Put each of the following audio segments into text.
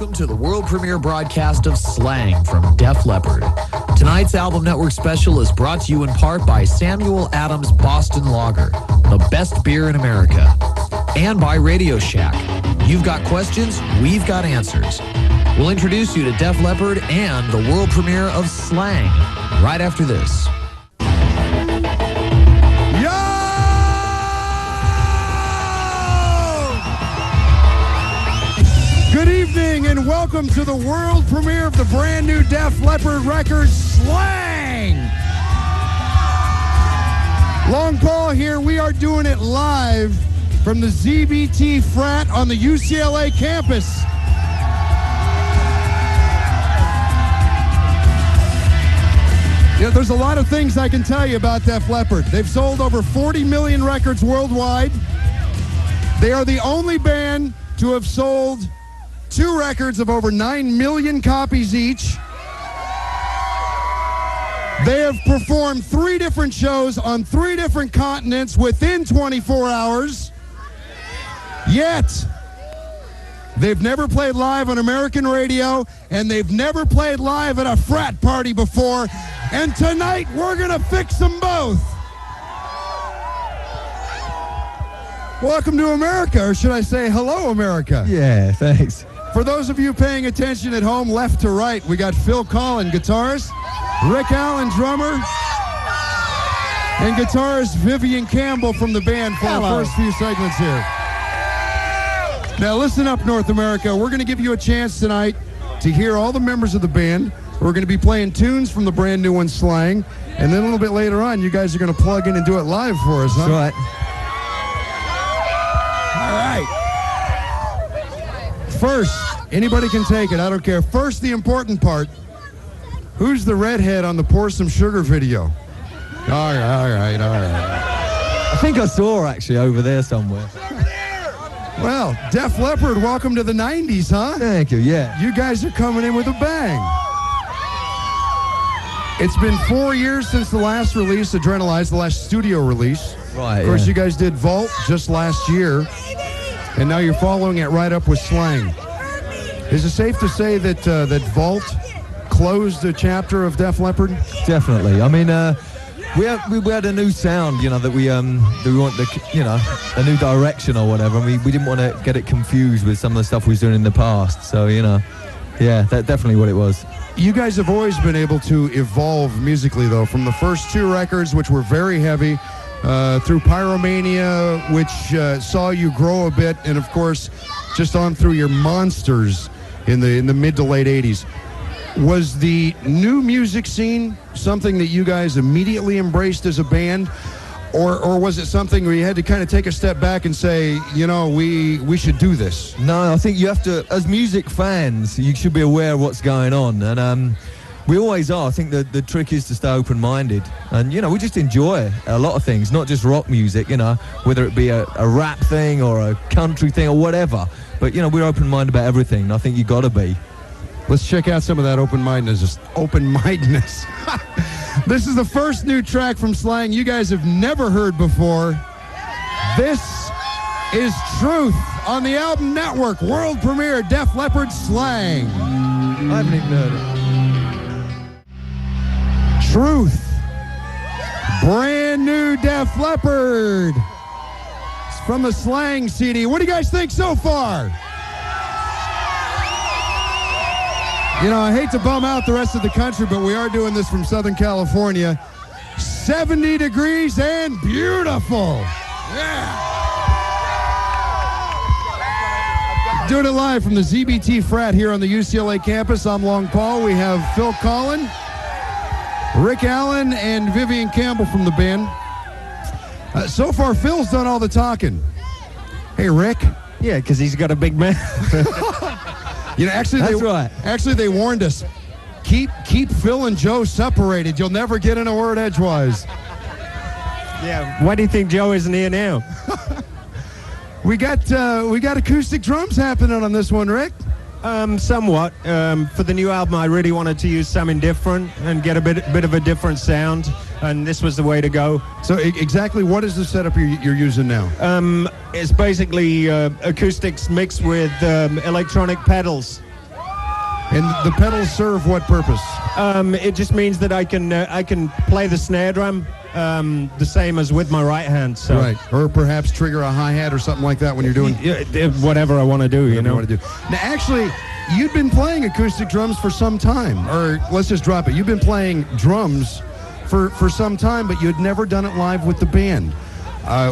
Welcome to the world premiere broadcast of Slang from Def Leppard. Tonight's Album Network special is brought to you in part by Samuel Adams Boston Lager, the best beer in America, and by Radio Shack. You've got questions, we've got answers. We'll introduce you to Def Leppard and the world premiere of Slang right after this. Good evening and welcome to the world premiere of the brand new Def Leppard record, Slang! Lon Paul here. We are doing it live from the ZBT frat on the UCLA campus. Yeah, there's a lot of things I can tell you about Def Leppard. They've sold over 40 million records worldwide. They are the only band to have sold 2 records of over 9 million copies each. They have performed 3 different shows on 3 different continents within 24 hours. Yet, they've never played live on American radio, and they've never played live at a frat party before. And tonight, we're gonna fix them both. Welcome to America, or should I say hello, America? Yeah, thanks. For those of you paying attention at home, left to right, we got Phil Collin, guitarist, Rick Allen, drummer, and guitarist Vivian Campbell from the band for our first few segments here. Now listen up, North America. We're going to give you a chance tonight to hear all the members of the band. We're going to be playing tunes from the brand new one, Slang, and then a little bit later on, you guys are going to plug in and do it live for us, huh? That's right. All right. First, anybody can take it, I don't care. First, the important part. Who's the redhead on the Pour Some Sugar video? All right. I think I saw her actually over there somewhere. Well, Def Leppard, welcome to the 90s, huh? Thank you, yeah. You guys are coming in with a bang. It's been 4 years since the last release, Adrenalize, the last studio release. Right, Of course, you guys did Vault just last year. And now you're following it right up with Slang. Is it safe to say that that Vault closed a chapter of Def Leppard? Definitely. I mean, we had a new sound, that we want a new direction or whatever. And we didn't want to get it confused with some of the stuff we was doing in the past. So yeah, that's definitely what it was. You guys have always been able to evolve musically, though, from the first 2 records, which were very heavy. Through Pyromania, which saw you grow a bit, and of course, just on through your Monsters in the mid to late 80s. Was the new music scene something that you guys immediately embraced as a band, or was it something where you had to kind of take a step back and say, we should do this? No, I think you have to, as music fans, you should be aware of what's going on, and we always are. I think the trick is to stay open-minded. And, we just enjoy a lot of things, not just rock music, whether it be a rap thing or a country thing or whatever. But, we're open-minded about everything, and I think you got to be. Let's check out some of that open-mindedness. This is the first new track from Slang you guys have never heard before. This is Truth on the Album Network. World premiere, Def Leppard, Slang. I haven't even heard it. Truth, brand new Def Leppard. It's from the Slang CD. What do you guys think so far? I hate to bum out the rest of the country, but we are doing this from Southern California. 70 degrees and beautiful. Yeah. Doing it live from the ZBT frat here on the UCLA campus. I'm Lon Paul. We have Phil Collin, Rick Allen, and Vivian Campbell from the band. So far, Phil's done all the talking. Hey, Rick. Yeah, because he's got a big mouth. Actually, they warned us. Keep Phil and Joe separated. You'll never get in a word edgewise. Yeah. Why do you think Joe isn't here now? We got acoustic drums happening on this one, Rick. Somewhat. For the new album, I really wanted to use something different and get a bit of a different sound, and this was the way to go. So exactly what is the setup you're using now? It's basically acoustics mixed with electronic pedals. And the pedals serve what purpose? It just means that I can play the snare drum the same as with my right hand. So. Right, or perhaps trigger a hi-hat or something like that when you're doing whatever I want to do. You know. Want to do. Now, actually, you've been playing acoustic drums for some time, or let's just drop it. You've been playing drums for some time, but you had never done it live with the band.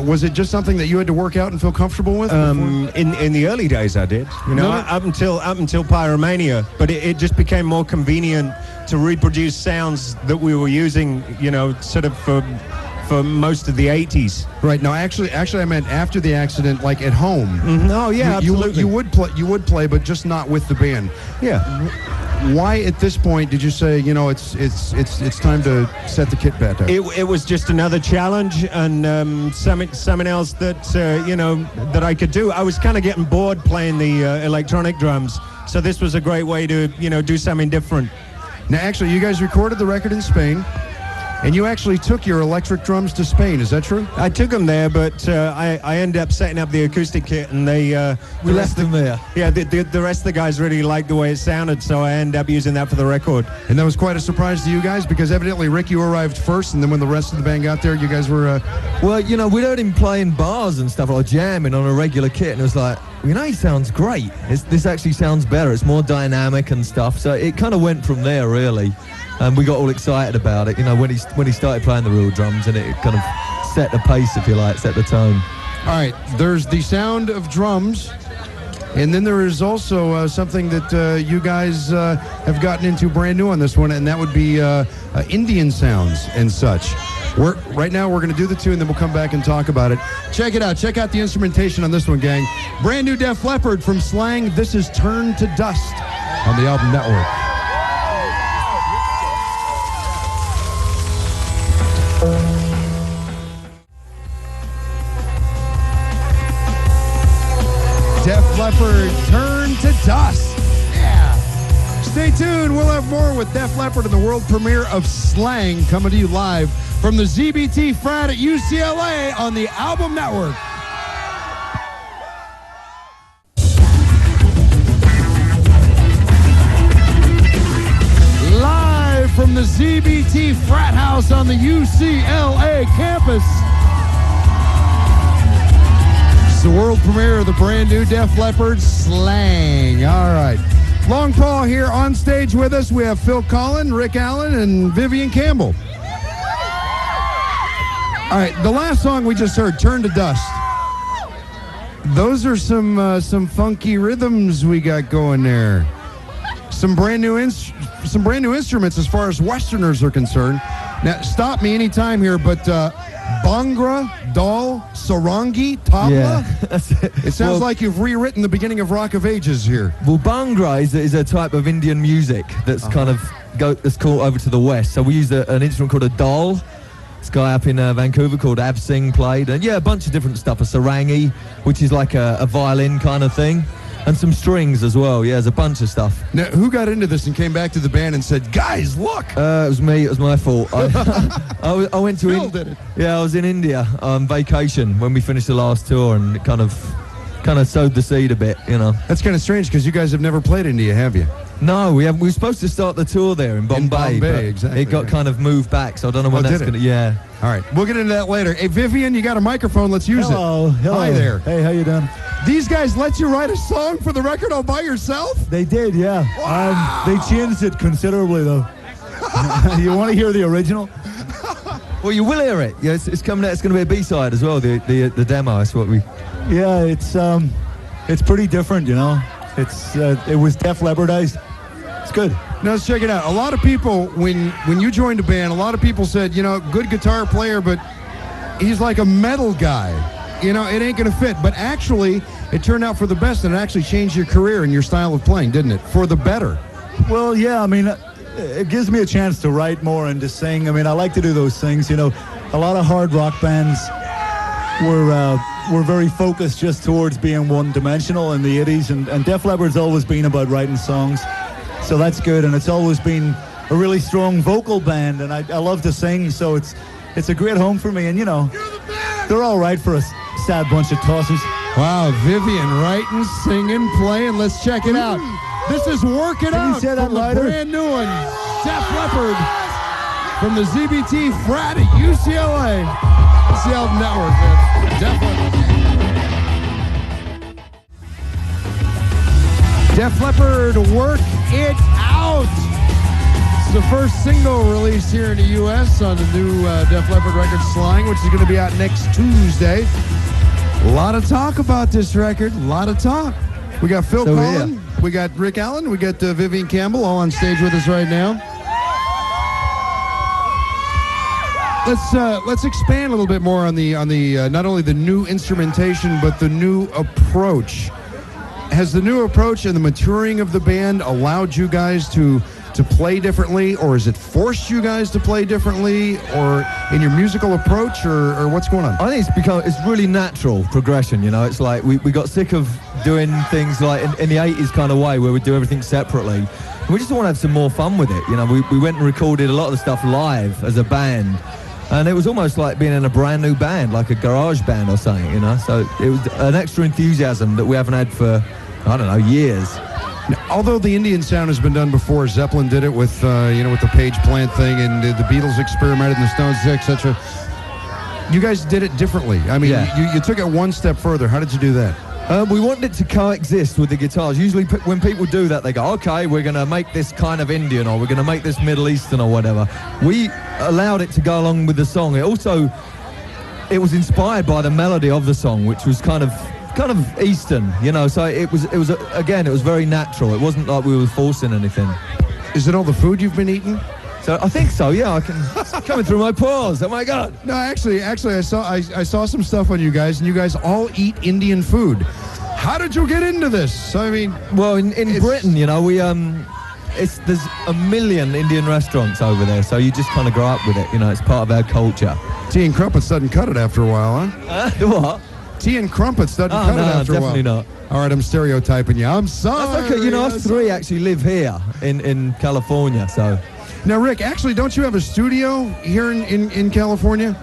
Was it just something that you had to work out and feel comfortable with? In the early days, I did. You know, up until Pyromania, but it just became more convenient to reproduce sounds that we were using. You know, sort of for most of the 80s. Right. No, actually, I meant after the accident, like at home. Mm-hmm. Oh yeah, absolutely. You would play, but just not with the band. Yeah. Why at this point did you say, you know, it's time to set the kit back up? It was just another challenge and something else that you know, that I could do. I was kind of getting bored playing the electronic drums, so this was a great way to, you know, do something different. Now, actually, you guys recorded the record in Spain, and you actually took your electric drums to Spain. Is that true? I took them there, but I ended up setting up the acoustic kit, and we left them there. Yeah, the rest of the guys really liked the way it sounded, so I ended up using that for the record. And that was quite a surprise to you guys, because evidently, Rick, you arrived first, and then when the rest of the band got there, you guys were... Well, you know, we'd heard him playing bars and stuff, or jamming on a regular kit, and it was like, you know, he sounds great. This actually sounds better. It's more dynamic and stuff. So it kind of went from there, really. And we got all excited about it, you know, when he started playing the real drums, and it kind of set the pace, if you like, set the tone. All right, there's the sound of drums, and then there is also something that you guys have gotten into brand new on this one, and that would be Indian sounds and such. Right now we're going to do the tune, then we'll come back and talk about it. Check it out. Check out the instrumentation on this one, gang. Brand new Def Leppard from Slang. This is Turn to Dust on the Album Network. Def Leppard, Turn to Dust. Yeah. Stay tuned. We'll have more with Def Leppard and the world premiere of Slang coming to you live from the ZBT frat at UCLA on the Album Network. Live from the ZBT frat house on the UCLA campus. It's the world premiere of the brand new Def Leppard, Slang. All right. Lon Paul here on stage with us. We have Phil Collin, Rick Allen, and Vivian Campbell. All right, the last song we just heard, Turn to Dust. Those are some funky rhythms we got going there. Some brand new instruments as far as Westerners are concerned. Now, stop me anytime here, but Bhangra, Dal, Sarangi, Tabla. Yeah, that's it. It sounds like you've rewritten the beginning of Rock of Ages here. Well, Bhangra is a type of Indian music that's kind of that's called over to the west. So we use an instrument called a Dal. This guy up in Vancouver called Ab Singh played, and yeah, a bunch of different stuff. A sarangi, which is like a violin kind of thing, and some strings as well. Yeah, there's a bunch of stuff. Now, who got into this and came back to the band and said, "Guys, look"? It was me. It was my fault. I went to Phil did it. Yeah, I was in India on vacation when we finished the last tour, and it kind of sowed the seed a bit, you know. That's kind of strange because you guys have never played India, have you? No, we were supposed to start the tour there in Bombay. But exactly. It got kind of moved back, so I don't know when that's going to... Yeah. All right, we'll get into that later. Hey, Vivian, you got a microphone. Let's use it. Hello. Hi there. Hey, how you doing? These guys let you write a song for the record all by yourself? They did, yeah. Wow. They changed it considerably, though. You want to hear the original? Well, you will hear it. Yeah, it's coming out. It's going to be a B-side as well, the demo. That's what we... Yeah, it's pretty different, you know. It was Def Leppardized. It's good. Now, let's check it out. A lot of people, when you joined a band, a lot of people said, you know, good guitar player, but he's like a metal guy. You know, it ain't going to fit. But actually, it turned out for the best, and it actually changed your career and your style of playing, didn't it? For the better. Well, yeah, I mean, it gives me a chance to write more and to sing. I mean, I like to do those things, you know. A lot of hard rock bands were very focused just towards being one-dimensional in the 80s, and Def Leppard's always been about writing songs. So that's good, and it's always been a really strong vocal band, and I love to sing, so it's a great home for me, and you know, they're all right for a sad bunch of tosses. Wow, Vivian writing, singing, playing. Let's check it out. This is Work It Can you Out say that from the lighter? brand new one, Def Leppard, from the ZBT frat at UCLA. It's the Album Network, man. Def Leppard. Def Leppard, Work It Out. It's the first single released here in the U.S. on the new Def Leppard record Slang, which is going to be out next Tuesday. A lot of talk about this record. A lot of talk. We got Phil Collin, we got Rick Allen, we got Vivian Campbell all on stage with us right now. Let's expand a little bit more on the not only the new instrumentation but the new approach. Has the new approach and the maturing of the band allowed you guys to play differently, or has it forced you guys to play differently, or in your musical approach, or what's going on? I think it's really natural progression, you know. It's like we got sick of doing things like in the 80s kind of way where we do everything separately. And we just want to have some more fun with it, you know. We went and recorded a lot of the stuff live as a band, and it was almost like being in a brand new band, like a garage band or something, you know. So it was an extra enthusiasm that we haven't had for, I don't know, years. Now, although the Indian sound has been done before, Zeppelin did it with with the Page Plant thing, and the Beatles experimented, and the Stones, etc. You guys did it differently. I mean, you took it one step further. How did you do that? We wanted it to coexist with the guitars. Usually when people do that, they go, okay, we're going to make this kind of Indian, or we're going to make this Middle Eastern or whatever. We allowed it to go along with the song. It was inspired by the melody of the song, which was kind of Eastern, you know, so it was very natural. It wasn't like we were forcing anything. Is it all the food you've been eating? So I think so, yeah. It's coming through my pores. Oh my God. No, actually, I saw some stuff on you guys, and you guys all eat Indian food. How did you get into this? So, I mean, well, in Britain, you know, there's a million Indian restaurants over there, so you just kind of grow up with it. You know, it's part of our culture. Tea and crumpets doesn't cut it after a while, huh? What? Tea and crumpets doesn't cut it after a while. Definitely not. All right, I'm stereotyping you. I'm sorry. That's okay. You know, us three actually live here in California, so. Now, Rick, actually, don't you have a studio here in California?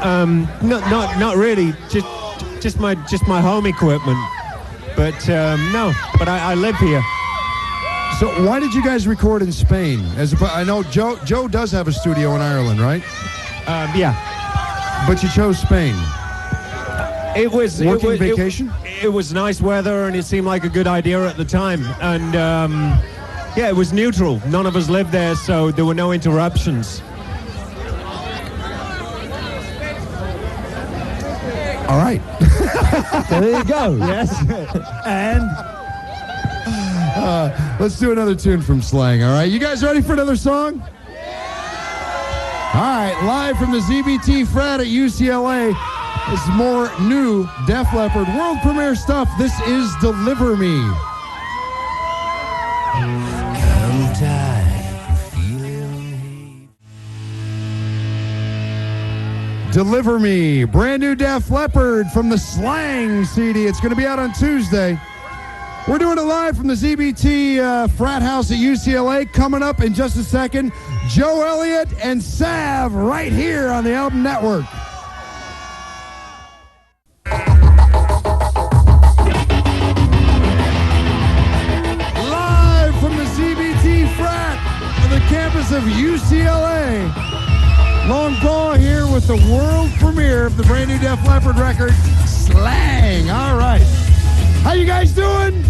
Not really. Just my home equipment. But no. But I live here. So why did you guys record in Spain? I know Joe does have a studio in Ireland, right? Yeah. But you chose Spain. It was vacation. It was nice weather, and it seemed like a good idea at the time. And it was neutral. None of us lived there, so there were no interruptions. All right. So there you go. Yes. And let's do another tune from Slang. All right, you guys ready for another song? All right, live from the ZBT frat at UCLA. It's more new Def Leppard world premiere stuff. This is Deliver Me. Deliver Me, brand new Def Leppard from the Slang CD. It's going to be out on Tuesday. We're doing it live from the ZBT frat house at UCLA. Coming up in just a second, Joe Elliott and Sav right here on the Album Network. Campus of UCLA. Lon Paul here with the world premiere of the brand new Def Leppard record, Slang. All right. How you guys doing?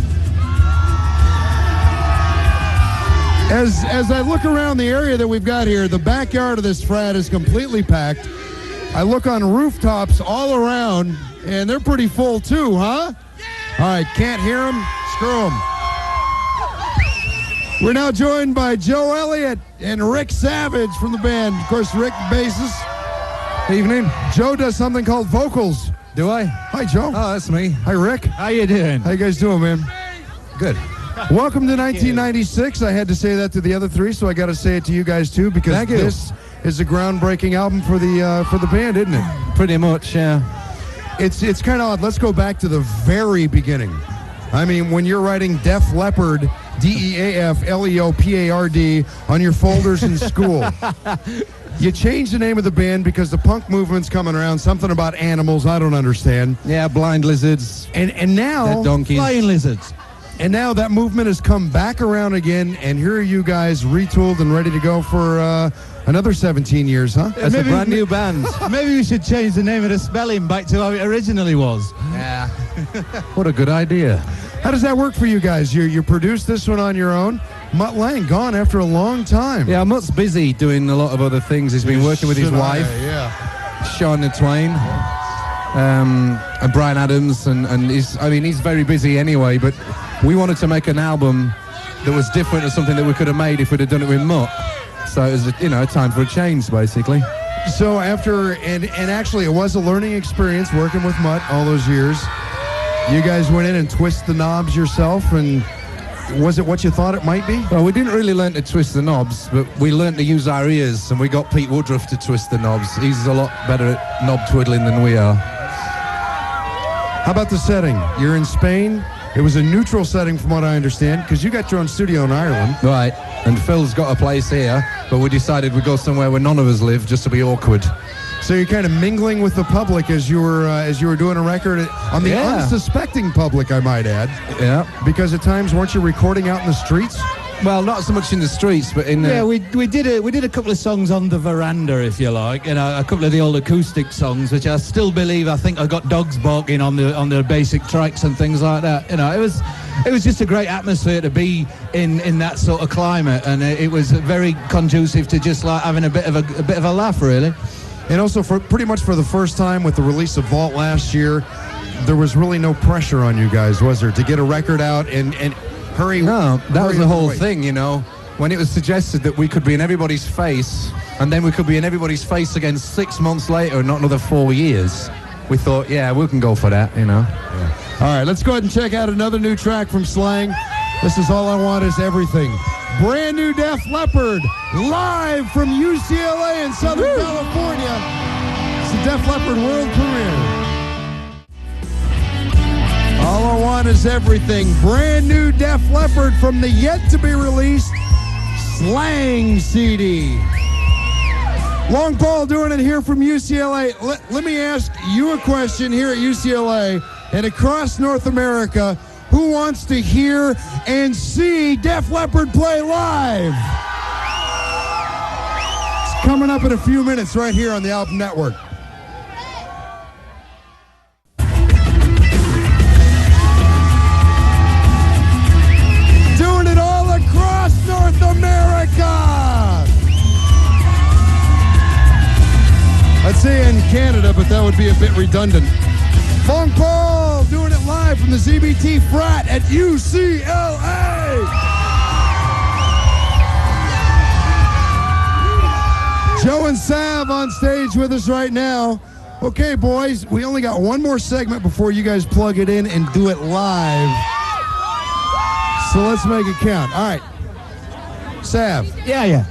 As I look around the area that we've got here, the backyard of this frat is completely packed. I look on rooftops all around, and they're pretty full too, huh? All right, can't hear them? Screw them. We're now joined by Joe Elliott and Rick Savage from the band. Of course, Rick, bassist. Evening. Joe does something called vocals. Do I? Hi, Joe. Oh, that's me. Hi, Rick. How you doing? How you guys doing, man? Good. Welcome to 1996. I had to say that to the other three, so I got to say it to you guys too, because Thank you. This is a groundbreaking album for the band, isn't it? Pretty much, yeah. It's kind of odd. Let's go back to the very beginning. I mean, when you're writing Def Leppard, DEAFLEOPARD on your folders in school. You changed the name of the band because the punk movement's coming around, something about animals, I don't understand. Yeah, blind lizards. And now Dead donkeys. flying lizards. And now that movement has come back around again, and here are you guys retooled and ready to go for another 17 years, huh? As a brand new band. Maybe we should change the name of the spelling back to how it originally was. Yeah. What a good idea. How does that work for you guys? You produced this one on your own. Mutt Lang gone after a long time. Yeah, Mutt's busy doing a lot of other things. He's been working with his wife, Shauna Twain, and Brian Adams, and he's very busy anyway, but we wanted to make an album that was different to something that we could have made if we'd have done it with Mutt. So it was, time for a change, basically. So after, and actually it was a learning experience working with Mutt all those years. You guys went in and twist the knobs yourself, and was it what you thought it might be? Well, we didn't really learn to twist the knobs, but we learned to use our ears, and we got Pete Woodruff to twist the knobs. He's a lot better at knob twiddling than we are. How about the setting? You're in Spain. It was a neutral setting from what I understand, because you got your own studio in Ireland. Right, and Phil's got a place here, but we decided we'd go somewhere where none of us live, just to be awkward. So you're kind of mingling with the public as you were doing a record on the unsuspecting public, I might add. Yeah. Because at times weren't you recording out in the streets? Well, not so much in the streets, but in the... Yeah, we did a couple of songs on the veranda, if you like, and a couple of the old acoustic songs, which I still believe I got dogs barking on the basic tracks and things like that. It was just a great atmosphere to be in that sort of climate, and it was very conducive to just like having a bit of a laugh, really. And also, pretty much for the first time with the release of Vault last year, there was really no pressure on you guys, was there, to get a record out and hurry? No, that was the whole thing. thing, when it was suggested that we could be in everybody's face, and then we could be in everybody's face again 6 months later, not another 4 years. We thought, yeah, we can go for that, Yeah. All right, let's go ahead and check out another new track from Slang. This is All I Want Is Everything. Brand new Def Leppard, live from UCLA in Southern California. It's the Def Leppard world premiere. All I Want Is Everything, brand new Def Leppard from the yet-to-be-released Slang CD. Lon Paul doing it here from UCLA. Let me ask you a question here at UCLA and across North America. Who wants to hear and see Def Leppard play live? It's coming up in a few minutes right here on the Album Network. Doing it all across North America. I'd say in Canada, but that would be a bit redundant. Lon Paul doing it live from the ZBT frat at UCLA. Joe and Sav on stage with us right now. Okay, boys, we only got one more segment before you guys plug it in and do it live. So let's make it count. All right. Sav. Yeah.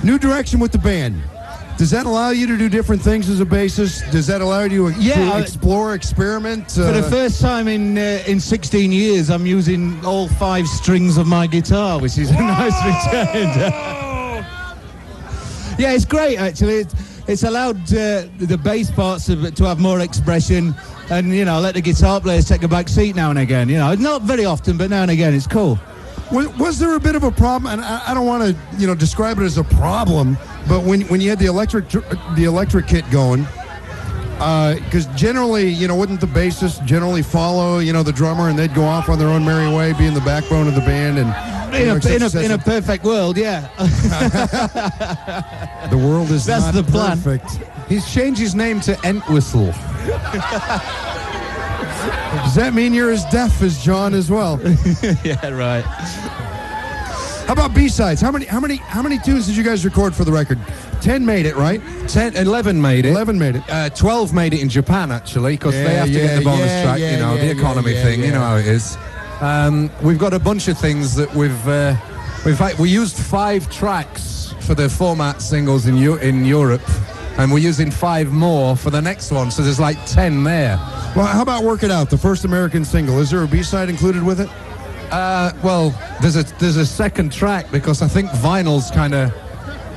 New direction with the band. Does that allow you to do different things as a bassist? Does that allow you to explore, experiment? For the first time in 16 years, I'm using all 5 strings of my guitar, which is a nice return. Yeah, it's great, actually. It's allowed the bass parts to have more expression and, let the guitar players take a back seat now and again. Not very often, but now and again, it's cool. Was there a bit of a problem? And I don't want to, describe it as a problem, but when you had the electric kit going, because generally, wouldn't the bassist generally follow, the drummer, and they'd go off on their own merry way, being the backbone of the band, and in a perfect world, yeah. The world is That's not the plan. perfect. He's changed his name to Entwistle. Does that mean you're as deaf as John as well? Yeah, right. How about B-sides? How many tunes did you guys record for the record? 10 made it, right? 11 made it. 11 made it. 12 made it in Japan, actually, because they have to get the bonus track, the economy thing, you know how it is. We've got a bunch of things that we used 5 tracks for the format singles in Europe, and we're using 5 more for the next one, so there's like 10 there. Well, how about Work It Out, the first American single? Is there a B-side included with it? Well, there's a second track because I think vinyl's kind of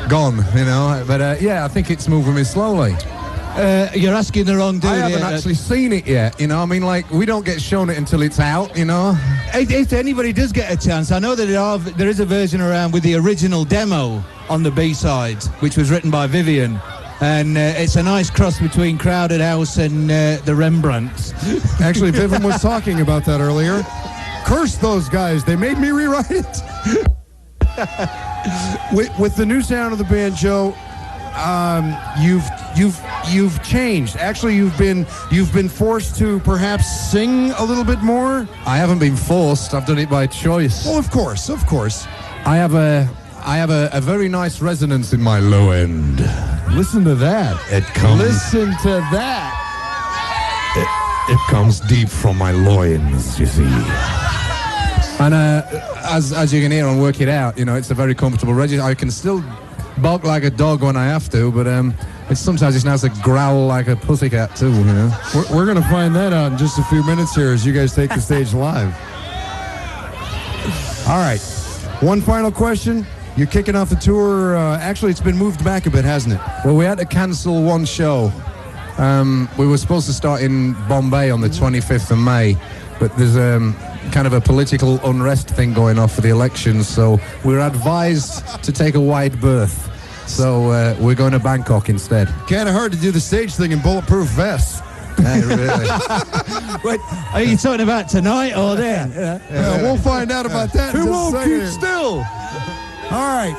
gone, but I think it's moving me slowly. You're asking the wrong dude. I haven't actually seen it yet, you know. I mean, like, we don't get shown it until it's out, you know. If anybody does get a chance, I know that there is a version around with the original demo on the B-side, which was written by Vivian. And it's a nice cross between Crowded House and the Rembrandts. Actually, Vivian was talking about that earlier. Curse those guys. They made me rewrite it. with the new sound of the band, Joe, you've changed. Actually, you've been forced to perhaps sing a little bit more. I haven't been forced. I've done it by choice. Well, of course. I have a very nice resonance in my low end. Listen to that. It comes. Listen to that. It comes deep from my loins, you see. And as you can hear on Work It Out, you know, it's a very comfortable register. I can still bark like a dog when I have to, but sometimes it's nice to growl like a pussycat too, you know. We're going to find that out in just a few minutes here as you guys take the stage live. All right. One final question. You're kicking off the tour. Actually, it's been moved back a bit, hasn't it? Well, we had to cancel one show. We were supposed to start in Bombay on the 25th of May, but there's kind of a political unrest thing going on for the elections, so we're advised to take a wide berth. So we're going to Bangkok instead. Kind of hard to do the stage thing in bulletproof vests. Hey, really? Wait, are you talking about tonight or then? Yeah, we'll find out about that. Who won't keep still? All right,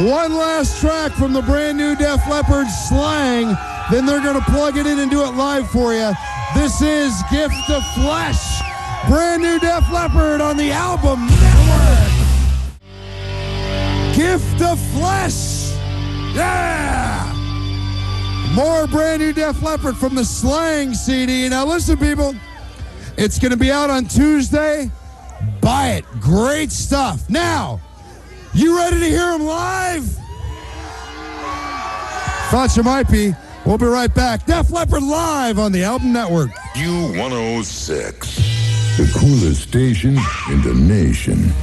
one last track from the brand new Def Leppard, Slang. Then they're going to plug it in and do it live for you. This is Gift of Flesh. Brand new Def Leppard on the Album Network. Gift of Flesh. Yeah. More brand new Def Leppard from the Slang CD. Now listen, people. It's going to be out on Tuesday. Buy it. Great stuff. Now, you ready to hear them live? Thought you might be. We'll be right back. Def Leppard live on the Album Network. U106, the coolest station in the nation.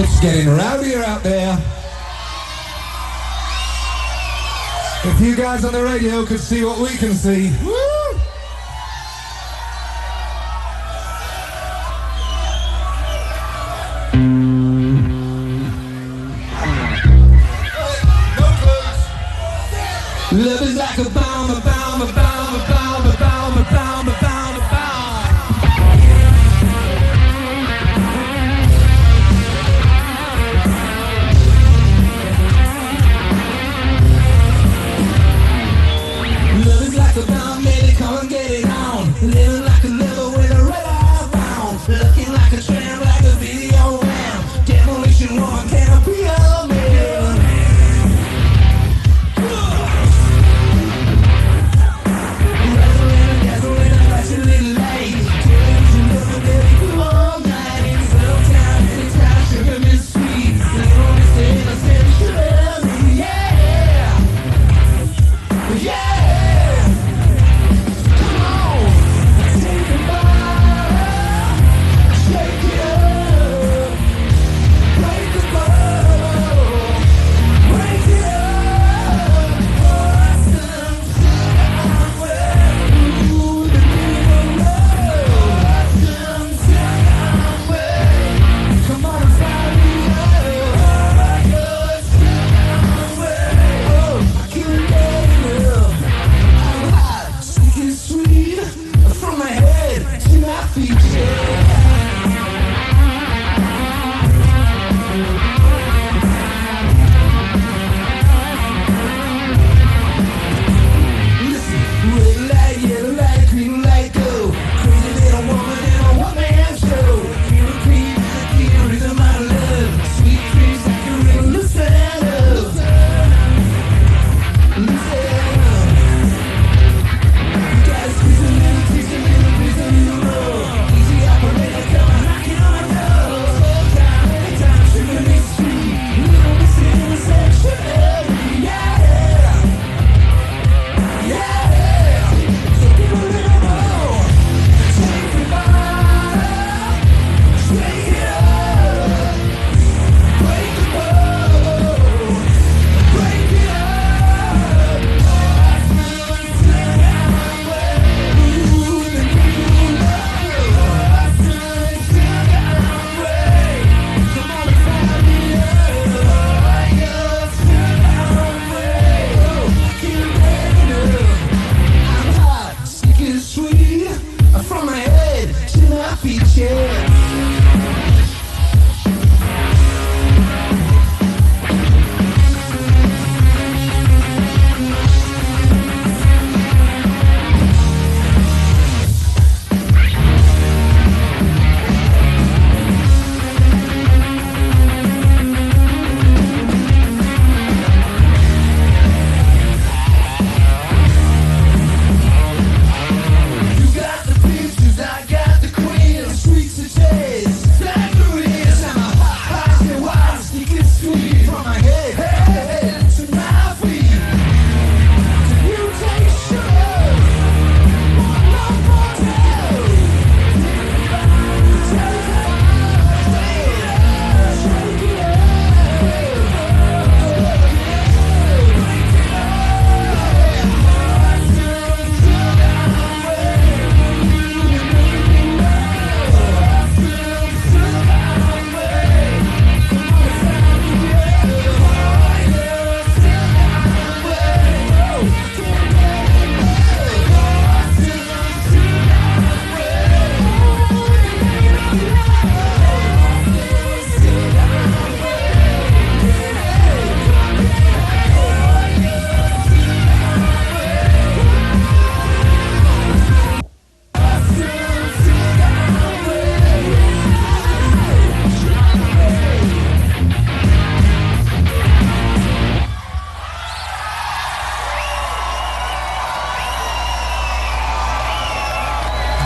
It's getting rowdier out there. If you guys on the radio could see what we can see. Woo! Love is like a bomb, a bomb, a bomb, a bomb, a bomb, a bomb, a bomb, a bomb. Love is like a bomb, baby, come and get it on. Living like a liver with a red eye round. Looking like a tramp, like a video ram. Demolition woman, can't be a man.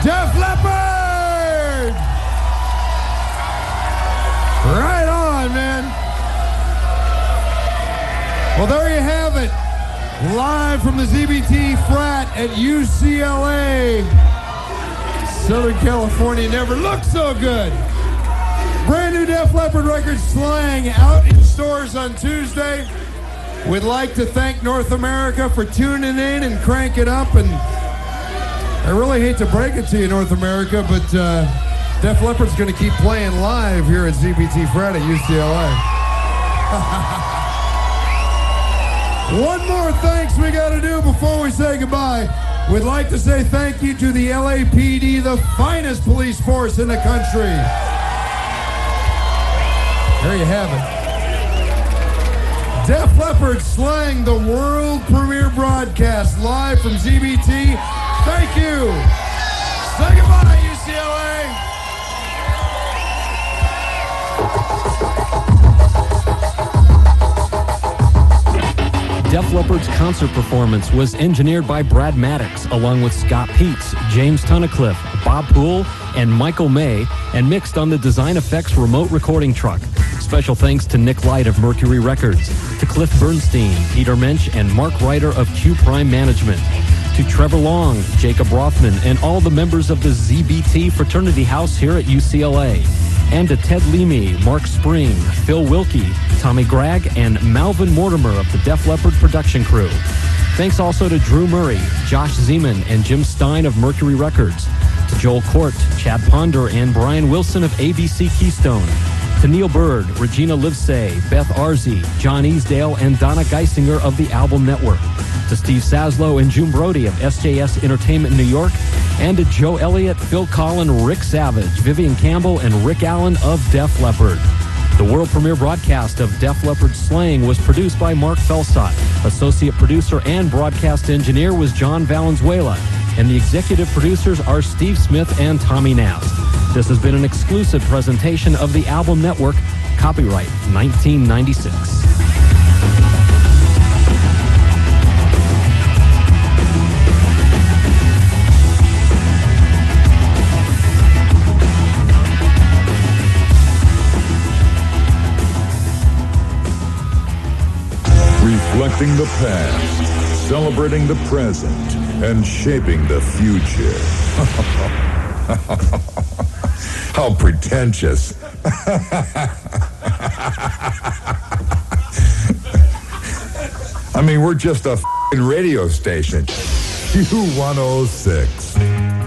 Def Leppard! Right on, man. Well, there you have it. Live from the ZBT frat at UCLA. Southern California never looked so good. Brand new new Def Leppard record, Slang, out in stores on Tuesday. We'd like to thank North America for tuning in and crank it up. And I really hate to break it to you, North America, but Def Leppard's going to keep playing live here at ZBT Frat at UCLA. One more thanks we got to do before we say goodbye. We'd like to say thank you to the LAPD, the finest police force in the country. There you have it. Def Leppard Slang, the world premiere broadcast live from ZBT. Thank you. Say goodbye, UCLA. Def Leppard's concert performance was engineered by Brad Maddox, along with Scott Peets, James Tunnicliffe, Bob Poole, and Michael May, and mixed on the Design Effects remote recording truck. Special thanks to Nick Light of Mercury Records, to Cliff Bernstein, Peter Mensch, and Mark Ryder of Q Prime Management, to Trevor Long, Jacob Rothman, and all the members of the ZBT fraternity house here at UCLA, and to Ted Leamy, Mark Spring, Phil Wilkie, Tommy Gregg, and Malvin Mortimer of the Def Leppard production crew. Thanks also to Drew Murray, Josh Zeman, and Jim Stein of Mercury Records, to Joel Court, Chad Ponder, and Brian Wilson of ABC Keystone, to Neil Bird, Regina Livesay, Beth Arzi, John Easdale, and Donna Geisinger of the Album Network, to Steve Saslow and June Brody of SJS Entertainment New York, and to Joe Elliott, Phil Collin, Rick Savage, Vivian Campbell, and Rick Allen of Def Leppard. The world premiere broadcast of Def Leppard Slang was produced by Mark Felsot. Associate producer and broadcast engineer was John Valenzuela, and the executive producers are Steve Smith and Tommy Nast. This has been an exclusive presentation of the Album Network, copyright 1996. Reflecting the past, celebrating the present, and shaping the future. How pretentious. I mean, we're just a f***ing radio station. Q106.